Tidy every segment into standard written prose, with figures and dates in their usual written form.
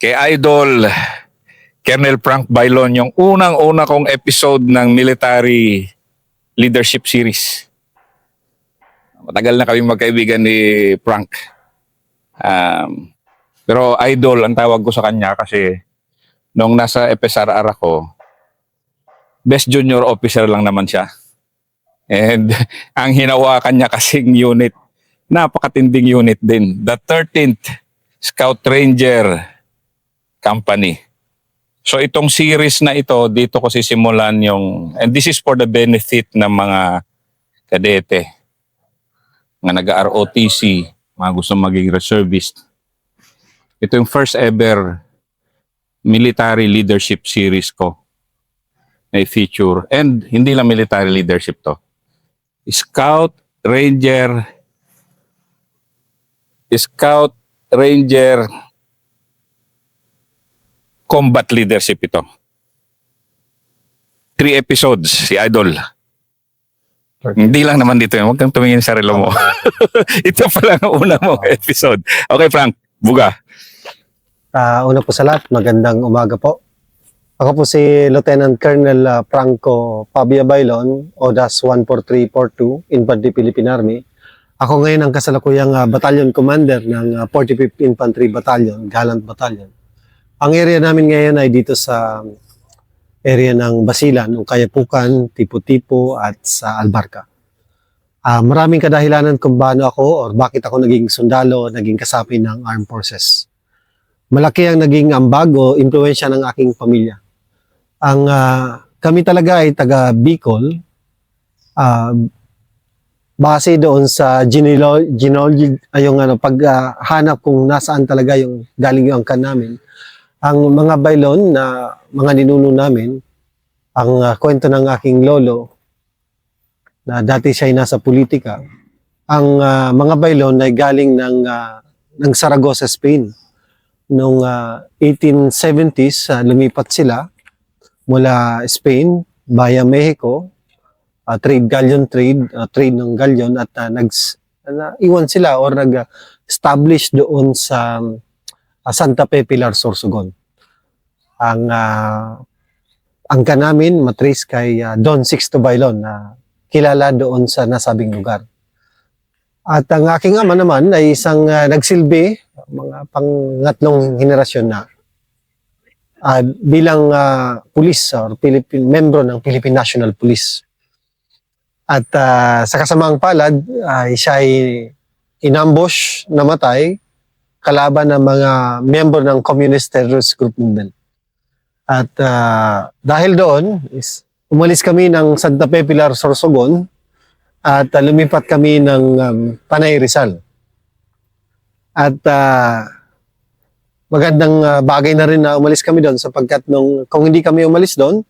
kay Idol Colonel Frank Bailon, yung unang-una kong episode ng Military Leadership Series. Matagal na kaming magkaibigan ni Frank. Pero Idol ang tawag ko sa kanya kasi nung nasa FSRR ako, best junior officer lang naman siya. And ang hinawakan niya kasing unit, napakatinding unit din. The 13th Scout Ranger Company. So itong series na ito, dito ko sisimulan yung, and this is for the benefit ng mga kadete, mga nag-ROTC, mga gusto maging reservist. Ito yung first ever military leadership series ko na feature. And hindi lang military leadership to. Scout Ranger combat leadership ito. 3 episodes, si Idol. Hindi lang naman dito yun. Huwag kang tumingin sa relo mo. Ito pa lang ang una mong episode. Okay, Frank, buga. Una po sa lahat, magandang umaga po. Ako po si Lieutenant Colonel Franco Pabia Bailon, ODAS 14342, Infantry Philippine Army. Ako ngayon ang kasalukuyang Battalion Commander ng 45th Infantry Battalion, Gallant Battalion. Ang area namin ngayon ay dito sa area ng Basilan, Kayapukan, Tipo-Tipo at sa Albarca. Maraming kadahilanan kung paano ako or bakit ako naging sundalo, naging kasapi ng Armed Forces. Malaki ang naging ambag o impluwensya ng aking pamilya. Kami talaga ay taga Bicol, base doon sa genealogy, paghanap kung nasaan talaga yung galing yung angkan namin. Ang mga Bailon na mga ninuno namin, ang kwento ng aking lolo na dati siya ay nasa politika, ang mga Bailon ay galing ng Saragossa, Spain. Noong 1870s, lumipat sila mula Spain via Mexico, trade ng galleon at iwan sila or nag-establish doon sa Santa Fe, Pilar, Sorsogon. Ang namin matrace kay Don Sixto Bailon na kilala doon sa nasabing lugar. At ang aking ama naman ay isang nagsilbi, mga pangatlong henerasyon na bilang pulis or membro ng Philippine National Police. At sa kasamaang palad, siya ay inambush, namatay, kalaban ng mga miyembro ng Communist Terrorist Group Movement. At dahil doon, umalis kami ng Santa Fe, Pilar, Sorsogon at lumipat kami ng Panay, Rizal. At magandang bagay na rin na umalis kami doon sapagkat kung hindi kami umalis doon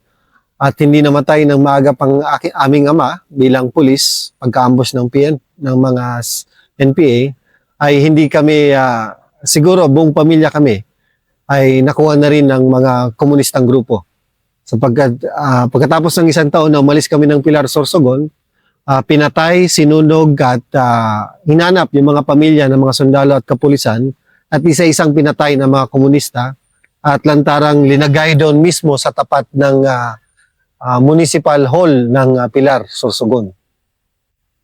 at hindi namatay ng maaga pang aming ama bilang pulis, pagka-ambush ng mga NPA, ay hindi kami siguro buong pamilya kami ay nakuha na rin ng mga komunistang grupo. Sapagkat pagkatapos ng isang taon na umalis kami ng Pilar, Sorsogon, pinatay, sinunog at hinanap yung mga pamilya ng mga sundalo at kapulisan at isa-isang pinatay ng mga komunista at lantarang linagay doon mismo sa tapat ng Municipal Hall ng Pilar, Sorsogon.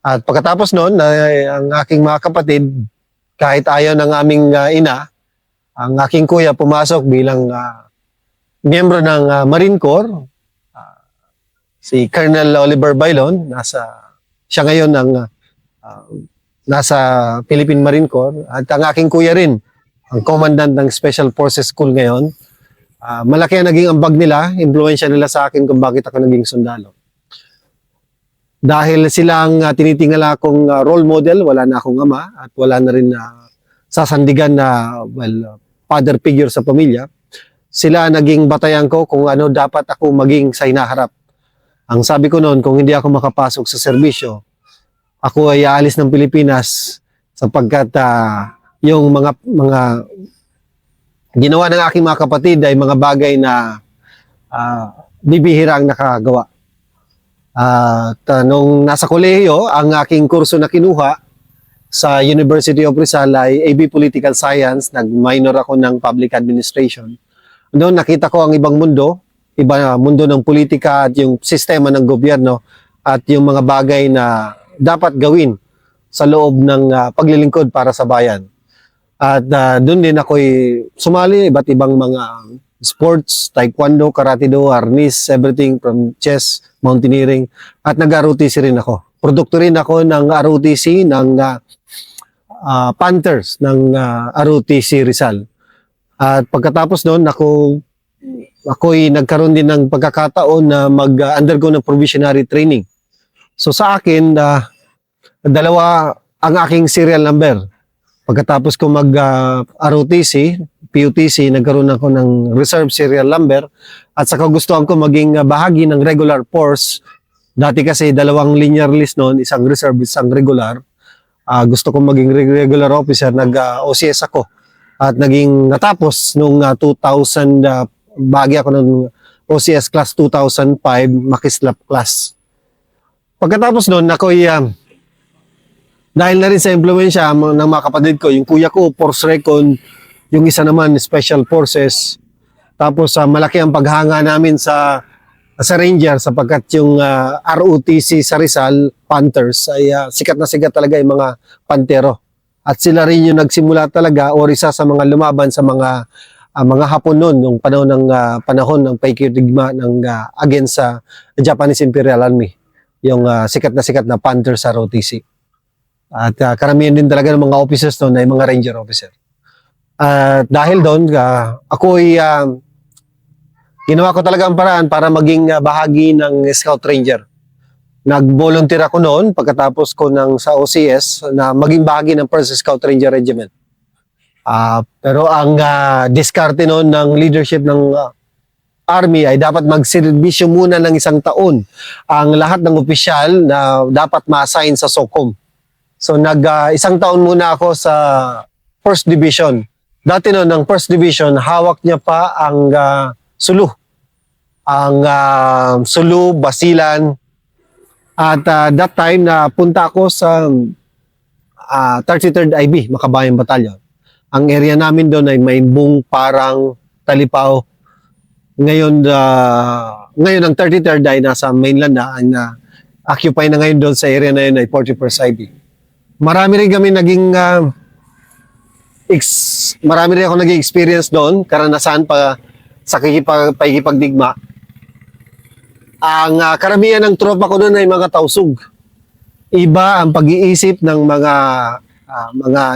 At pagkatapos noon, ang aking mga kapatid, kahit ayaw ng aming ina, ang aking kuya pumasok bilang miyembro ng Marine Corps, si Colonel Oliver Bailon, siya ngayon nasa Philippine Marine Corps, at ang aking kuya rin, ang commandant ng Special Forces School ngayon. Malaki ang naging ambag nila, impluwensya nila sa akin kung bakit ako naging sundalo. Dahil sila ang tinitingala akong role model, wala na akong ama at wala na rin sasandigan na father figure sa pamilya. Sila naging batayan ko kung ano dapat ako maging sa hinaharap. Ang sabi ko noon, kung hindi ako makapasok sa serbisyo, ako ay aalis ng Pilipinas sapagkat yung mga ginawa ng aking mga kapatid ay mga bagay na bibihira ang nakagawa. Nung nasa kolehiyo, ang aking kurso na kinuha sa University of Rizal ay AB Political Science, nag-minor ako ng Public Administration. Doon nakita ko ang ibang mundo, iba mundo ng politika at yung sistema ng gobyerno at yung mga bagay na dapat gawin sa loob ng paglilingkod para sa bayan. At doon din ako'y sumali iba't ibang mga sports, taekwondo, karate-do, arnis, everything from chess, mountaineering, at nag-ROTC rin ako. Produkto rin ako ng ROTC ng Panthers ng ROTC Rizal. At pagkatapos noon, ako'y nagkaroon din ng pagkakataon na mag-undergo ng provisionary training. So sa akin, dalawa ang aking serial number. Pagkatapos ko mag-ROTC, PUTC, nagkaroon ako ng reserve serial number at saka gustuhan ko maging bahagi ng regular force. Dati kasi dalawang linear list noon, isang reserve, isang regular. Gusto ko maging regular officer, nag-OCS ako. At natapos nung 2000, bahagi ako ng OCS class 2005, Makislap class. Pagkatapos noon, ako'y dahil na rin sa impluwensya ng mga kapatid ko, yung kuya ko, Force Recon, yung isa naman, Special Forces. Tapos malaki ang paghanga namin sa Ranger sapagkat yung ROTC sa Rizal, Panthers, ay sikat na sikat talaga yung mga Pantero. At sila rin yung nagsimula talaga o isa sa mga lumaban sa mga Hapon noon, nung panahon ng paikirigma ng against sa Japanese Imperial Army. Yung sikat na Panthers sa ROTC. At karamihan din talaga ng mga officers noon ay mga Ranger officer. Dahil doon, ako'y ginawa ko talaga ang paraan para maging bahagi ng Scout Ranger. Nag-volunteer ako noon pagkatapos ko sa OCS na maging bahagi ng 1st Scout Ranger Regiment. Pero ang diskarte noon ng leadership ng Army ay dapat magserbisyo muna ng 1 taon ang lahat ng opisyal na dapat ma-assign sa SOCOM. So 1 taon muna ako sa 1st Division. Dati noon, ng 1st Division, hawak niya pa ang Sulu. Ang Sulu, Basilan. At that time, napunta ako sa 33rd IB, Makabayan Battalion. Ang area namin doon ay Mainbung, Parang, Talipao. Ngayon ang 33rd ay nasa mainland na. Occupy na ngayon doon sa area na yun ay 41st IB. Marami rin ako naging experience doon, karanasan pa sa pakikipagdigma. Ang karamihan ng tropa ko doon ay mga tausug. Iba ang pag-iisip ng mga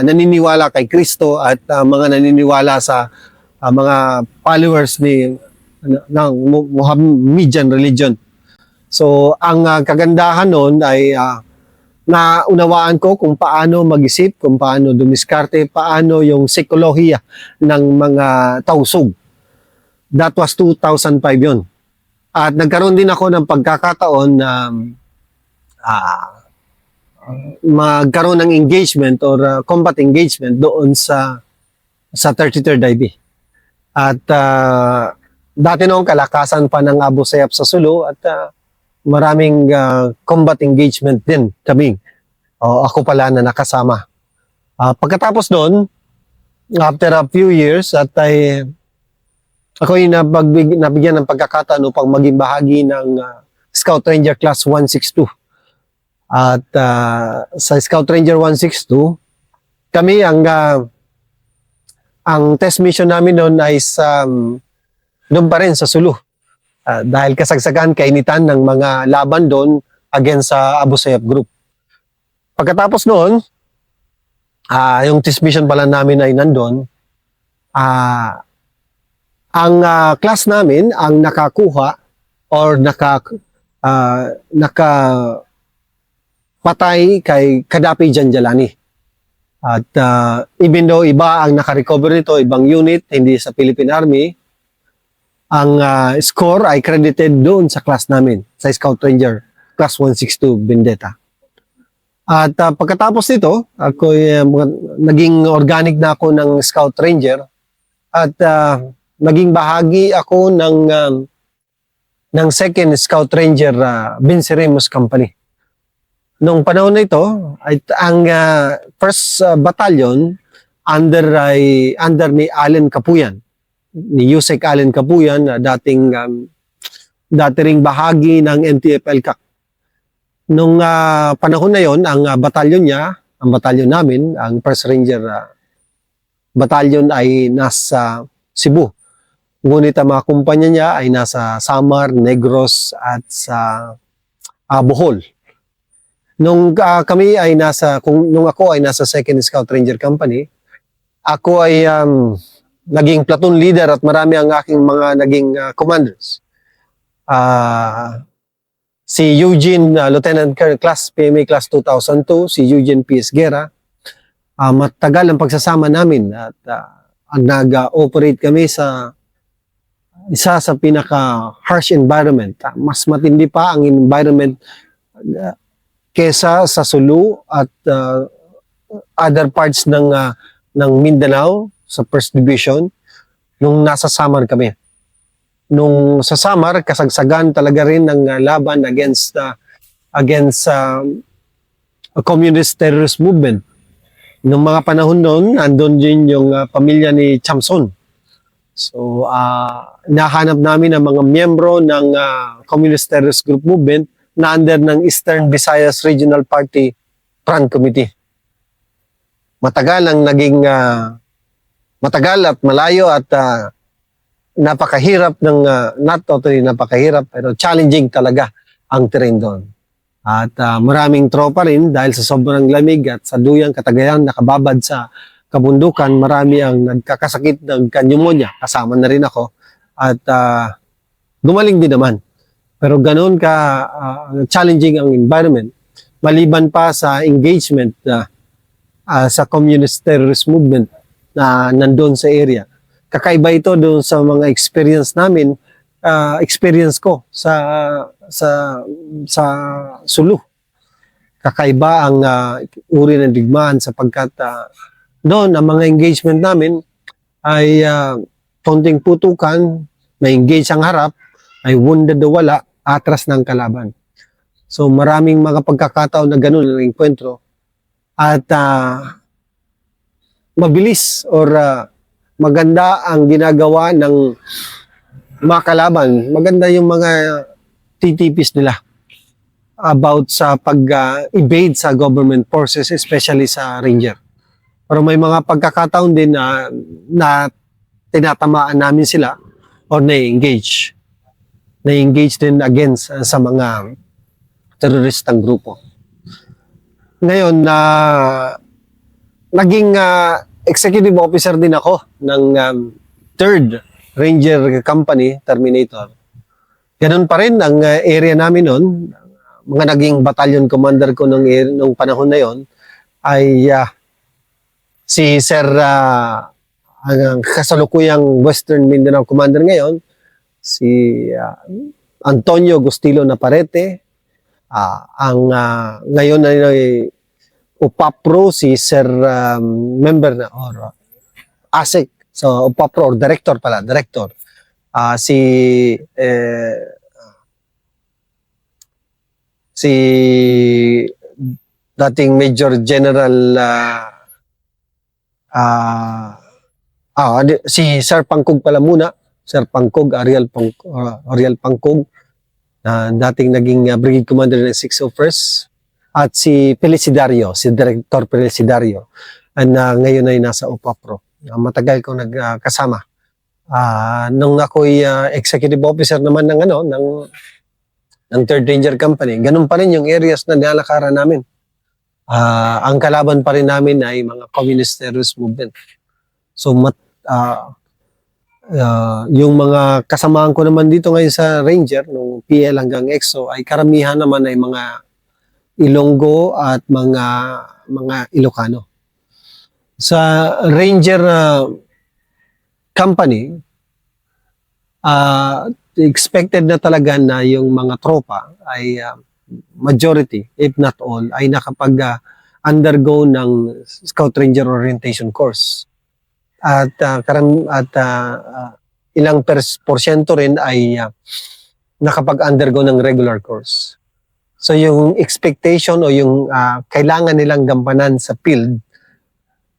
naniniwala kay Kristo at mga naniniwala sa mga followers ng Mohammedan religion. So ang kagandahan noon ay naunawaan ko kung paano mag-isip, kung paano dumiskarte, paano yung psikolohiya ng mga tausug. That was 2005 yun. At nagkaroon din ako ng pagkakataon na magkaroon ng engagement or combat engagement doon sa 33rd IB. At dati noong kalakasan pa ng Abu Sayyaf sa Sulu at maraming combat engagement din kami. Ako pala na nakasama. Pagkatapos noon, after a few years, at ako'y nabigyan ng pagkakataon upang maging bahagi ng Scout Ranger Class 162. At sa Scout Ranger 162, kami ang test mission namin noon ay doon pa rin sa Sulu. Dahil kasagsagan, kainitan ng mga laban doon against sa Abu Sayyaf Group. Pagkatapos noon, yung test mission pala namin ay nandun, ang class namin ang nakakuha or nakapatay kay Kadapi Janjalani. At even though iba ang nakarecover nito, ibang unit, hindi sa Philippine Army, ang score ay credited doon sa class namin, sa Scout Ranger, Class 162 Vendetta. At pagkatapos nito, ako naging organic na ako ng Scout Ranger at naging bahagi ako ng 2nd Scout Ranger Vinceremus Company Nung panahon na ito, ay, ang first battalion under ni Allen Kapuyan, ni Yusek Allen Kapuyan, na dati ring bahagi ng NTF-ELCAC. Nung panahon na yon, ang batalyon niya, ang batalyon namin, ang First Ranger Battalion ay nasa Cebu. Ngunit ang mga kumpanya niya ay nasa Samar, Negros at sa Bohol. Nung nung ako ay nasa 2nd Scout Ranger Company, ako ay naging platoon leader at marami ang aking mga naging commanders. Si Eugene, Lieutenant Colonel Class, PMA Class 2002, si Eugene P. Esguera. Matagal ang pagsasama namin at nag-operate kami sa isa sa pinaka-harsh environment. Mas matindi pa ang environment kesa sa Sulu at other parts ng Mindanao sa First Division nung nasa Samar kami. Nung sa Samar, kasagsagan talaga rin ng laban against communist terrorist movement. Nung mga panahon noon, andun din yung pamilya ni Chamson. So, nahanap namin ang mga miyembro ng communist terrorist group movement na under ng Eastern Visayas Regional Party Front Committee. Matagal at malayo at napakahirap not totally napakahirap, pero challenging talaga ang terrain doon. At maraming tropa rin dahil sa sobrang lamig at sa duyang katagayan nakababad sa kabundukan, marami ang nagkakasakit ng pneumonia. Kasama na rin ako. At gumaling din naman. Pero ganoon ka challenging ang environment, maliban pa sa engagement sa communist terrorist movement na nandun sa area. Kakaiba ito doon sa mga experience namin, experience ko sa Sulu. Kakaiba ang uri ng digmaan sapagkat doon ang mga engagement namin ay konting putukan, may engage ang harap, ay wounded o wala, atras ng kalaban. So maraming mga pagkakataon na ganun ang enkwentro at mabilis or maganda ang ginagawa ng mga kalaban. Maganda yung mga TTPs nila about sa pag-evade sa government forces, especially sa Ranger. Pero may mga pagkakataon din na tinatamaan namin sila or na-engage din against sa mga teroristang grupo. Ngayon, naging executive officer din ako ng 3rd Ranger Company, Terminator. Ganun pa rin ang area namin noon. Mga naging battalion commander ko nung panahon na yon ay si Sir, ang kasalukuyang Western Mindanao Commander ngayon, si Antonio Gustilo Naparete. Ngayon ay UPAPRO, si Sir member na or ASEC, so UPAPRO or director, si dating Major General si Sir Pangkog pala muna, Sir Pangkog, Ariel Pangkog, dating naging Brigade Commander ng 601st, at si Felicidario, si Director Felicidario, na ngayon ay nasa UPAPRO. Matagal ko nagkasama. Nung ako'y executive officer naman ng 3rd Ranger Company, ganun pa rin yung areas na nilalakaran namin. Ang kalaban pa rin namin ay mga communist terrorist movement. So yung mga kasamahan ko naman dito ngayon sa Ranger, nung PL hanggang EXO, ay karamihan naman ay mga Ilonggo at mga Ilocano. Sa Ranger Company, expected na talaga na yung mga tropa ay majority, if not all, ay nakapag-undergo ng Scout Ranger Orientation Course. At ilang porsyento rin ay nakapag-undergo ng regular course. So yung expectation o yung kailangan nilang gampanan sa field,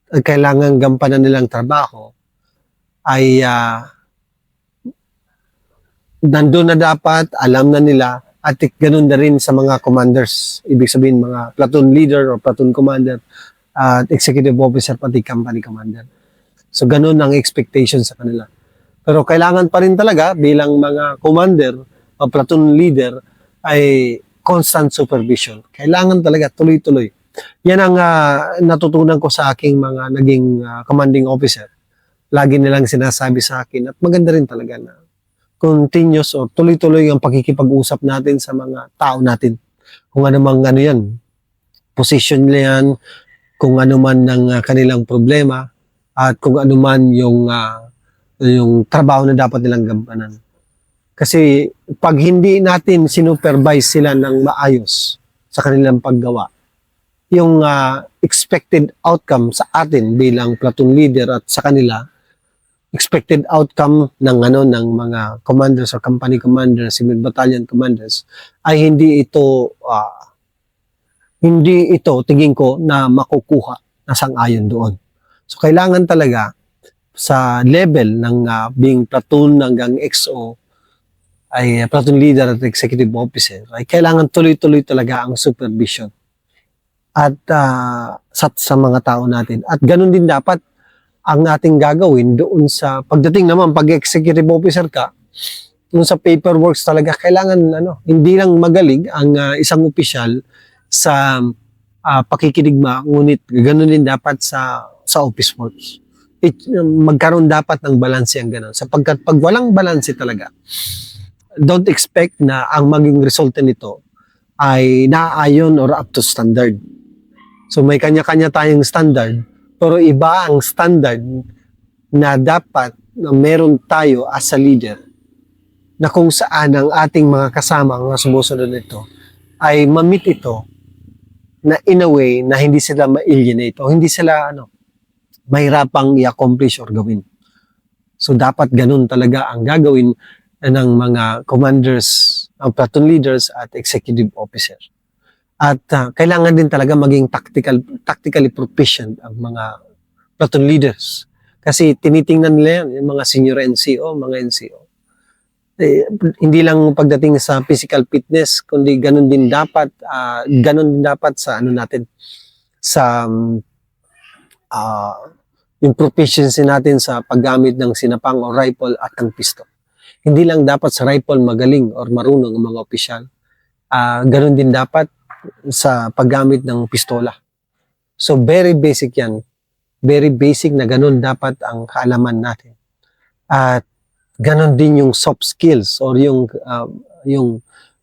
kailangan gampanan nilang trabaho ay nandun na dapat, alam na nila, at ganun na rin sa mga commanders. Ibig sabihin mga platoon leader or platoon commander at executive officer pati company commander. So ganun ang expectation sa kanila. Pero kailangan pa rin talaga bilang mga commander o platoon leader ay constant supervision. Kailangan talaga tuloy-tuloy. Yan ang natutunan ko sa aking mga naging commanding officer. Lagi nilang sinasabi sa akin at maganda rin talaga na continuous o tuloy-tuloy ang pakikipag-usap natin sa mga tao natin. Kung ano mang ano yan, position nila yan, kung ano man ng kanilang problema, at kung ano man yung trabaho na dapat nilang gampanan. Kasi pag hindi natin sinupervise sila ng maayos sa kanilang paggawa, yung expected outcome sa atin bilang platoon leader at sa kanila, expected outcome ng ng mga commanders or company commanders, civil battalion commanders ay hindi ito tingin ko na makukuha na sang-ayon doon. So kailangan talaga sa level ng being platoon hanggang XO ay platoon leader at executive officer ay kailangan tuloy-tuloy talaga ang supervision at sa mga tao natin. At ganun din dapat ang ating gagawin doon sa pagdating naman pag executive officer ka, doon sa paperwork talaga kailangan hindi lang magaling ang isang opisyal sa pakikidigma, ngunit ganun din dapat sa office works. Magkaroon dapat ng balanse ang ganun. Sapagkat pag walang balanse talaga, don't expect na ang maging resulta nito ay naaayon or up to standard. So may kanya-kanya tayong standard, pero iba ang standard na dapat na meron tayo as a leader na kung saan ang ating mga kasama, ang mga sumusunod nito, ay ma-meet ito na in a way na hindi sila ma-alienate o hindi sila mahirapang i-accomplish or gawin. So dapat ganun talaga ang gagawin ng mga commanders, ang platoon leaders at executive officer. At kailangan din talaga maging tactically proficient ang mga platoon leaders. Kasi tinitingnan nila yan, yung mga senior NCO, mga NCO. Hindi lang pagdating sa physical fitness, kundi ganun din dapat sa sa yung proficiency natin sa paggamit ng sinapang o rifle at ng pistol. Hindi lang dapat sa rifle magaling or marunong ang mga opisyal. Ganun din dapat sa paggamit ng pistola. So very basic yan. Very basic na ganun dapat ang kaalaman natin. At ganun din yung soft skills or yung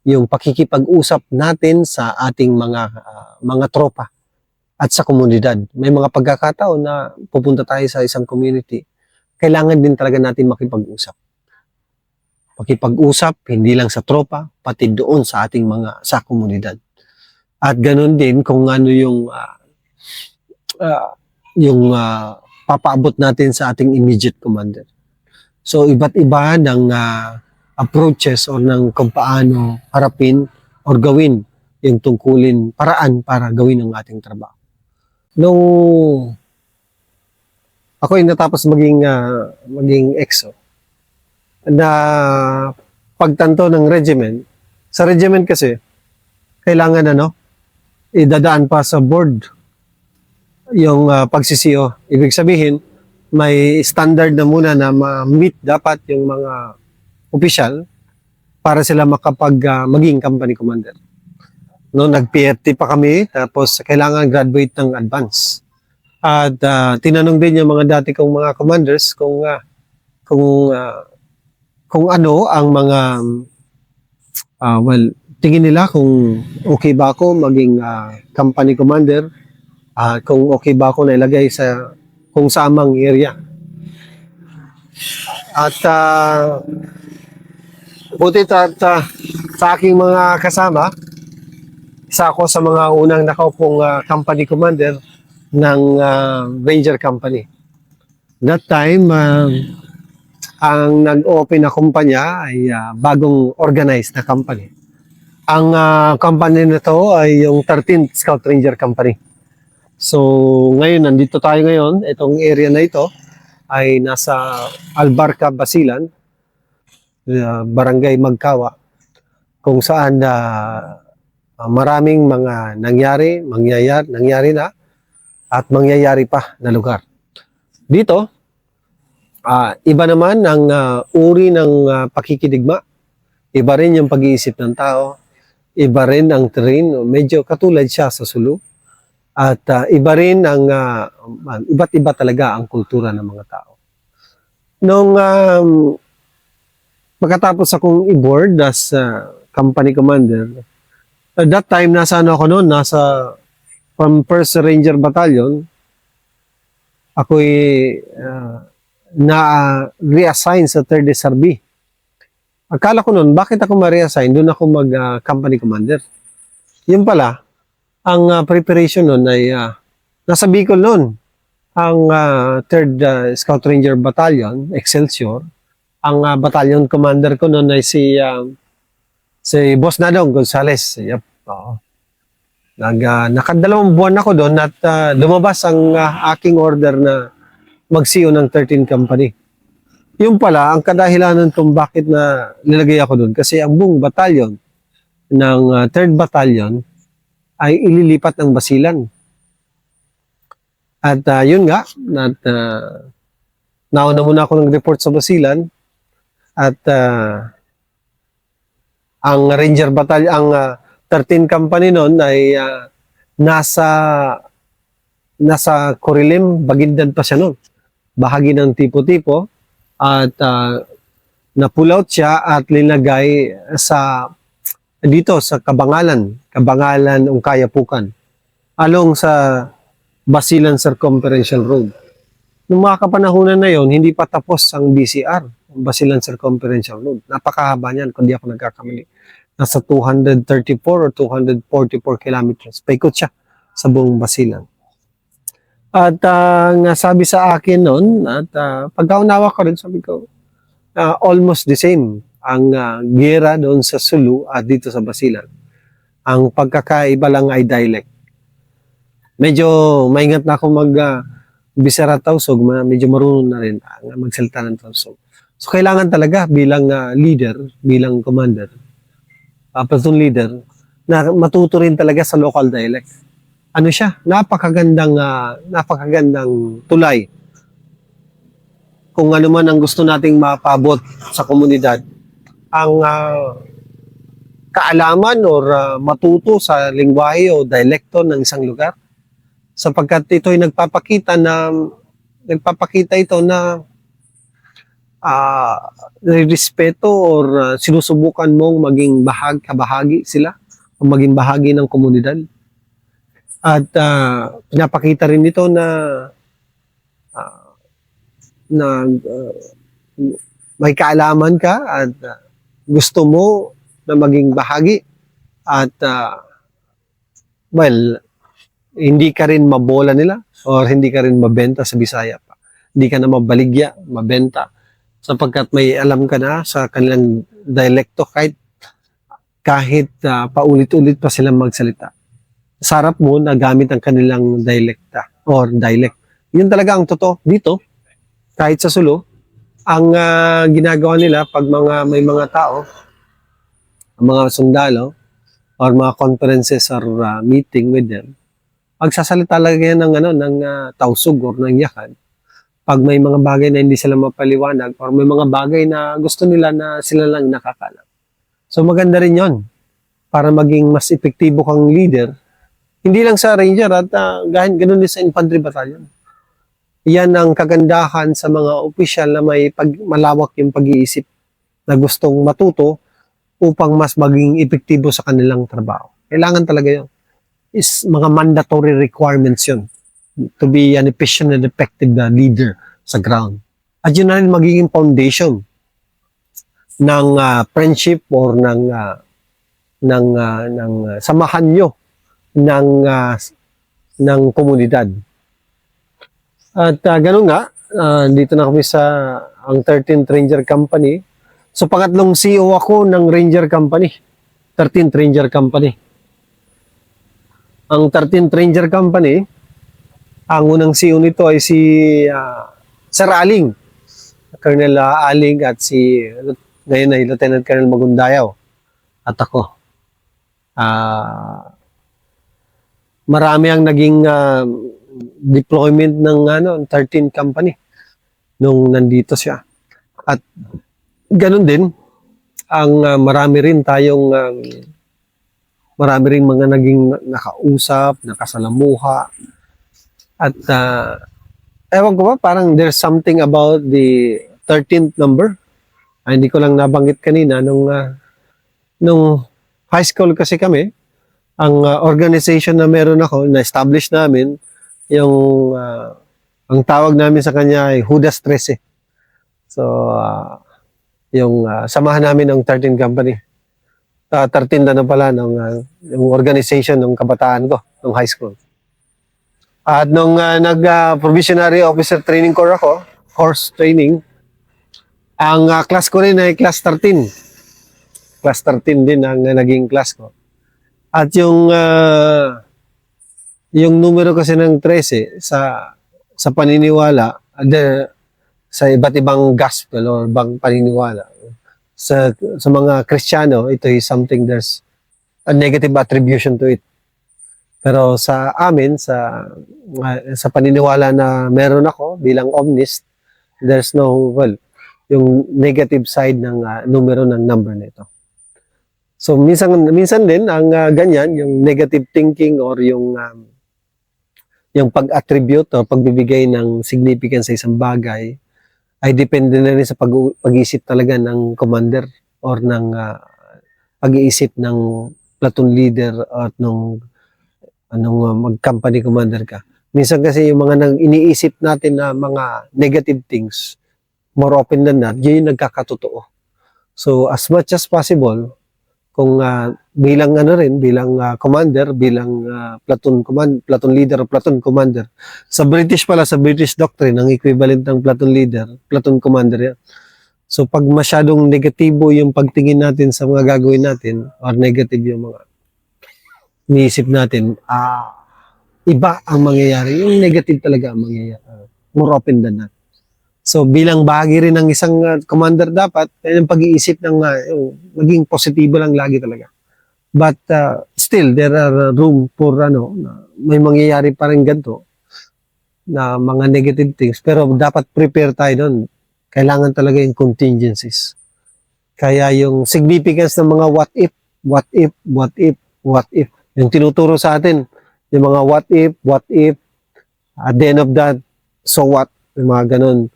pakikipag-usap natin sa ating mga tropa at sa komunidad. May mga pagkakataon na pupunta tayo sa isang community, kailangan din talaga natin makipag-usap. Makipag-usap hindi lang sa tropa, pati doon sa ating sa komunidad. At ganun din kung ano yung papaabot natin sa ating immediate commander. So iba't iba ng approaches or ng kung paano harapin or gawin yung tungkulin, paraan para gawin ang ating trabaho. Nung ako ay natapos maging EXO, na pagtanto ng regiment, sa regiment kasi, kailangan idadaan pa sa board yung pagsisiyo. Ibig sabihin, may standard na muna na ma-meet dapat yung mga opisyal para sila maging company commander. Nag-PFT pa kami, tapos kailangan graduate ng advance. At tinanong din yung mga dati kong mga commanders kung ano ang mga tingin nila kung okay ba ako maging company commander, kung okay ba ako nailagay sa kung samang area. At buti sa aking mga kasama, isa ako sa mga unang nakaupong company commander ng Ranger Company. That time, ang nag-open na kumpanya ay bagong organized na company. Ang company na to ay yung 13th Scout Ranger Company. So, ngayon, nandito tayo ngayon. Itong area na ito ay nasa Albarca, Basilan, Barangay Magkawa, kung saan maraming mga nangyari na at mangyayari pa na lugar. Dito, iba naman ang uri ng pakikidigma. Iba rin yung pag-iisip ng tao. Iba rin ang terrain. Medyo katulad siya sa Sulu. At iba rin ang, iba't iba talaga ang kultura ng mga tao. Nung pagkatapos akong i-board as company commander, at that time, nasa ano ako noon, nasa from 1st Ranger Battalion, ako'y na-reassign sa 3rd SRB. Akala ko noon, bakit ako ma-reassign? Doon ako mag-company commander. Yun pala, ang preparation noon ay nasa Bicol noon. Ang 3rd Scout Ranger Battalion, Excelsior, ang battalion commander ko noon ay si Boss Nadong Gonzales. Yep. Oo. Nakadalawang buwan ako doon at lumabas ang aking order na mag-CO ng 13 company. Yung pala, ang kadahilanan kung bakit na nilagay ako doon kasi ang buong battalion ng 3rd Battalion ay ililipat ng Basilan. At yun nga, nauna muna ako ng report sa Basilan at ang Ranger Battalion, ang 13 company noon ay nasa Corilim, Bagindan pa siya noon. Bahagi ng tipo-tipo at na-pull out siya at linagay dito sa Kabangalan, Ungkayapukan, along sa Basilan Circumferential Road. Noong mga kapanahunan na yon, hindi pa tapos ang BCR, Basilan Circumferential Road. Napakahaba niyan, kung di ako nagkakamali. Nasa 234 or 244 kilometers. Paikot siya sa buong Basilan. At nga sabi sa akin noon, at pagkaunawa ko rin, sabi ko, almost the same ang gera doon sa Sulu at dito sa Basilan. Ang pagkakaiba lang ay dialect. Medyo maingat na ako Bisara Tausog, medyo marunong na rin magsalita ng Tausog. So kailangan talaga bilang leader, bilang commander, platoon leader, na matuto rin talaga sa local dialect. Ano siya? Napakagandang tulay. Kung ano man ang gusto nating mapabot sa komunidad, ang kaalaman or matuto sa lingwahe o dialekto ng isang lugar, sapagkat ito ay nagpapakita ito na respeto or sinusubukan mong maging kabahagi sila o maging bahagi ng komunidad. At pinapakita rin ito na may kaalaman ka at gusto mo na maging bahagi at hindi ka rin mabola nila or hindi ka rin mabenta sa Bisaya pa. Hindi ka na mabaligya, mabenta sapagkat may alam ka na sa kanilang dialekto kahit paulit-ulit pa silang magsalita. Sarap mo na gamit ang kanilang dialect. Yun talaga ang totoo dito. Kahit sa Sulu, ang ginagawa nila pag may mga tao, mga sundalo, or mga conferences or meeting with them, magsasalita talaga yan ng tausog or ng yakan. Pag may mga bagay na hindi sila mapaliwanag or may mga bagay na gusto nila na sila lang nakakalam. So maganda rin yon para maging mas epektibo kang leader. Hindi lang sa Ranger at ganun din sa Infantry Battalion. Yan ang kagandahan sa mga opisyal na may malawak yung pag-iisip na gustong matuto upang mas maging epektibo sa kanilang trabaho. Kailangan talaga yun. Is mga mandatory requirements yun to be an efficient and effective leader sa ground. At yun na rin magiging foundation ng friendship or ng samahan nyo ng komunidad. At ganun nga, dito na kami sa ang 13th Ranger Company. So pangatlong CEO ako ng Ranger Company. 13th Ranger Company. Ang 13th Ranger Company, ang unang CEO nito ay si Sir Aling, Colonel Aling, at si ngayon ay Lieutenant Colonel Magundayaw at ako. Marami ang naging deployment ng 13 company nung nandito siya. At ganun din ang marami rin mga naging nakausap, nakasalamuha. At ewan ko ba, parang there's something about the 13th number. Hindi ko lang nabanggit kanina nung high school kasi kami, ang organization na meron ako, na-establish namin, ang tawag namin sa kanya ay Judas 13. So, yung samahan namin ng 13 company. 13 na pala yung organization ng kabataan ko, ng high school. At nung nag-provisionary officer training course ako, course training, ang class ko rin ay class 13. Class 13 din ang naging class ko. At yung numero kasi ng 13 sa paniniwala, sa iba't ibang gospel or ibang paniniwala, sa mga Kristiyano, ito is something, there's a negative attribution to it. Pero sa amin, sa paniniwala na meron ako bilang omnist, there's no, yung negative side ng numero ng number nito. So minsan din ang ganyan, yung negative thinking or yung pag-attribute o pagbibigay ng significance sa isang bagay ay depende na rin sa pag-iisip talaga ng commander or ng pag-iisip ng platoon leader at nung mag-company commander ka. Minsan kasi yung mga iniisip natin na mga negative things, more often than not, yun yung nagkakatotoo. So as much as possible, kung bilang commander, bilang platoon leader o platoon commander. Sa British doctrine, ang equivalent ng platoon leader, platoon commander yan. So pag masyadong negatibo yung pagtingin natin sa mga gagawin natin, or negative yung mga iniisip natin, iba ang mangyayari. Yung negative talaga ang mangyayari. More often than not. So bilang bahagi rin ng isang commander dapat, yung pag-iisip ng maging positibo lang lagi talaga. But still, there are room for may mangyayari pa rin ganito na mga negative things. Pero dapat prepare tayo doon. Kailangan talaga yung contingencies. Kaya yung significance ng mga what if, yung tinuturo sa atin, yung mga what if, at the end of that, so what, yung mga ganun.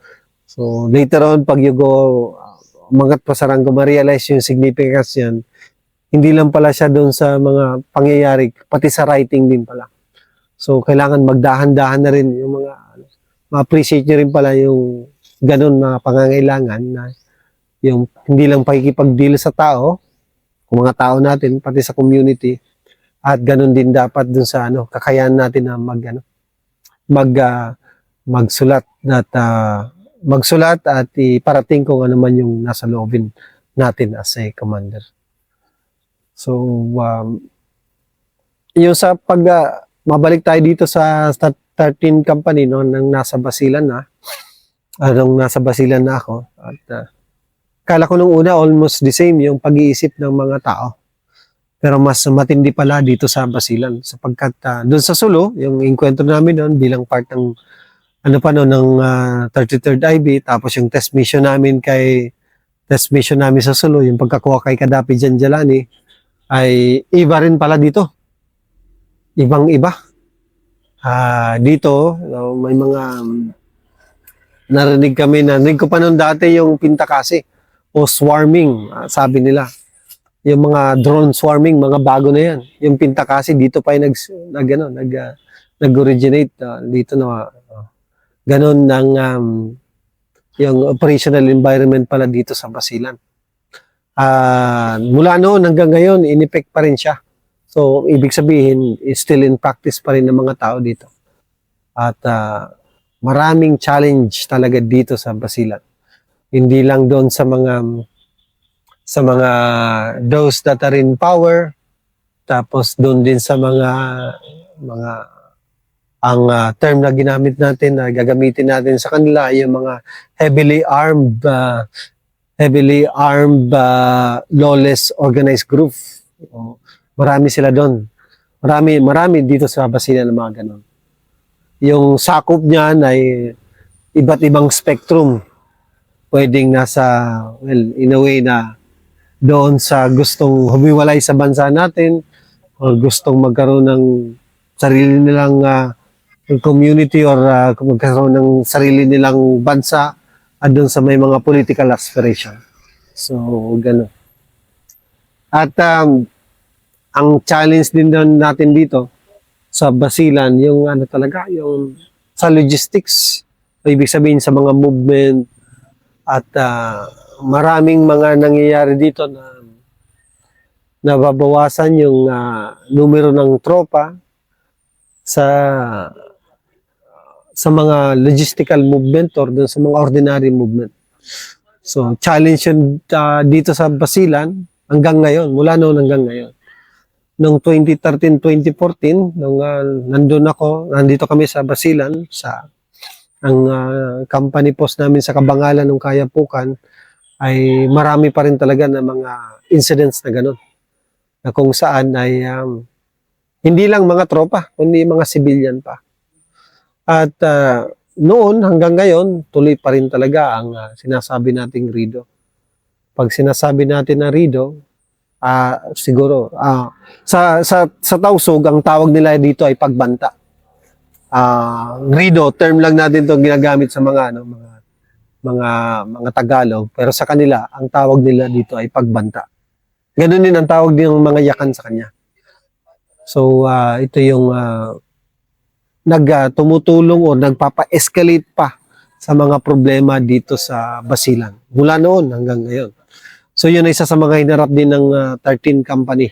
So, later on, pag you go, umangat pa sa ranggo, ma-realize yung significance yan, hindi lang pala siya doon sa mga pangyayari, pati sa writing din pala. So, kailangan magdahan-dahan na rin yung mga, ma-appreciate nyo rin pala yung ganun na pangangailangan na yung hindi lang pakikipag-deal sa tao, kung mga tao natin, pati sa community, at ganun din dapat dun sa kakayahan natin na magsulat at iparating kung ano man yung nasa loobin natin as a commander. So, yung sa mabalik tayo dito sa 13 company nang nasa Basilan na, nasa Basilan na ako. At kala ko nung una almost the same yung pag-iisip ng mga tao. Pero mas matindi pala dito sa Basilan sapagkat doon sa Sulu, yung enkwentro namin doon bilang part ng ng 33rd IB, tapos yung test mission namin sa Sulu, yung pagkakuha kay Kadapi Janjalani, ay iba rin pala dito. Ibang-iba. Dito, may mga narinig ko pa noon dati yung pintakasi o swarming, sabi nila. Yung mga drone swarming, mga bago na yan. Yung pintakasi, dito pa yung nag-originate. Dito na ganon ng yung operational environment pala dito sa Basilan. Mula noon hanggang ngayon, in-effect pa rin siya. So, ibig sabihin, still in practice pa rin ng mga tao dito. At maraming challenge talaga dito sa Basilan. Hindi lang doon sa sa mga those that are in power, tapos doon din sa mga ang term na ginamit natin na gagamitin natin sa kanila ay yung mga lawless organized group. O, marami sila doon. Marami dito sa Basilan ng mga ganon. Yung sakop niyan ay iba't ibang spectrum. Pwedeng nasa, well, in a way na doon sa gustong humiwalay sa bansa natin o gustong magkaroon ng sarili nilang community or magkaroon ng sarili nilang bansa at doon sa may mga political aspiration. So, gano'n. At ang challenge din doon natin dito sa Basilan, yung ano talaga, yung sa logistics, ibig sabihin sa mga movement at maraming mga nangyayari dito na nababawasan yung numero ng tropa sa mga logistical movement or dun sa mga ordinary movement. So, challenge yun dito sa Basilan hanggang ngayon, mula noon hanggang ngayon. Noong 2013-2014, nung nandito kami sa Basilan, ang company post namin sa Kabangalan ng Kayapukan, ay marami pa rin talaga na mga incidents na gano'n. Na kung saan ay hindi lang mga tropa, kundi mga civilian pa. At noon hanggang ngayon, tuloy pa rin talaga ang sinasabi nating RIDO. Pag sinasabi natin na RIDO, siguro, sa Tausug, ang tawag nila dito ay pagbanta. RIDO, term lang natin itong ginagamit sa mga Tagalog, pero sa kanila, ang tawag nila dito ay pagbanta. Ganun din ang tawag din ng mga yakan sa kanya. So, ito yung tumutulong o nagpapa-escalate pa sa mga problema dito sa Basilan. Mula noon hanggang ngayon. So, yun ay isa sa mga hinarap din ng 13 company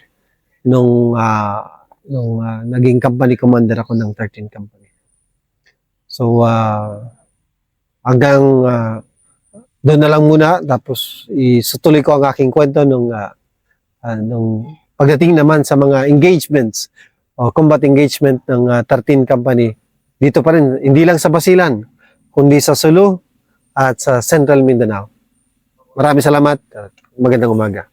nung naging company commander ako ng 13 company. So, hanggang doon na lang muna, tapos isutuloy ko ang aking kwento nung pagdating naman sa mga engagements o combat engagement ng 13 company dito pa rin, hindi lang sa Basilan, kundi sa Sulu at sa Central Mindanao. Maraming salamat at magandang umaga.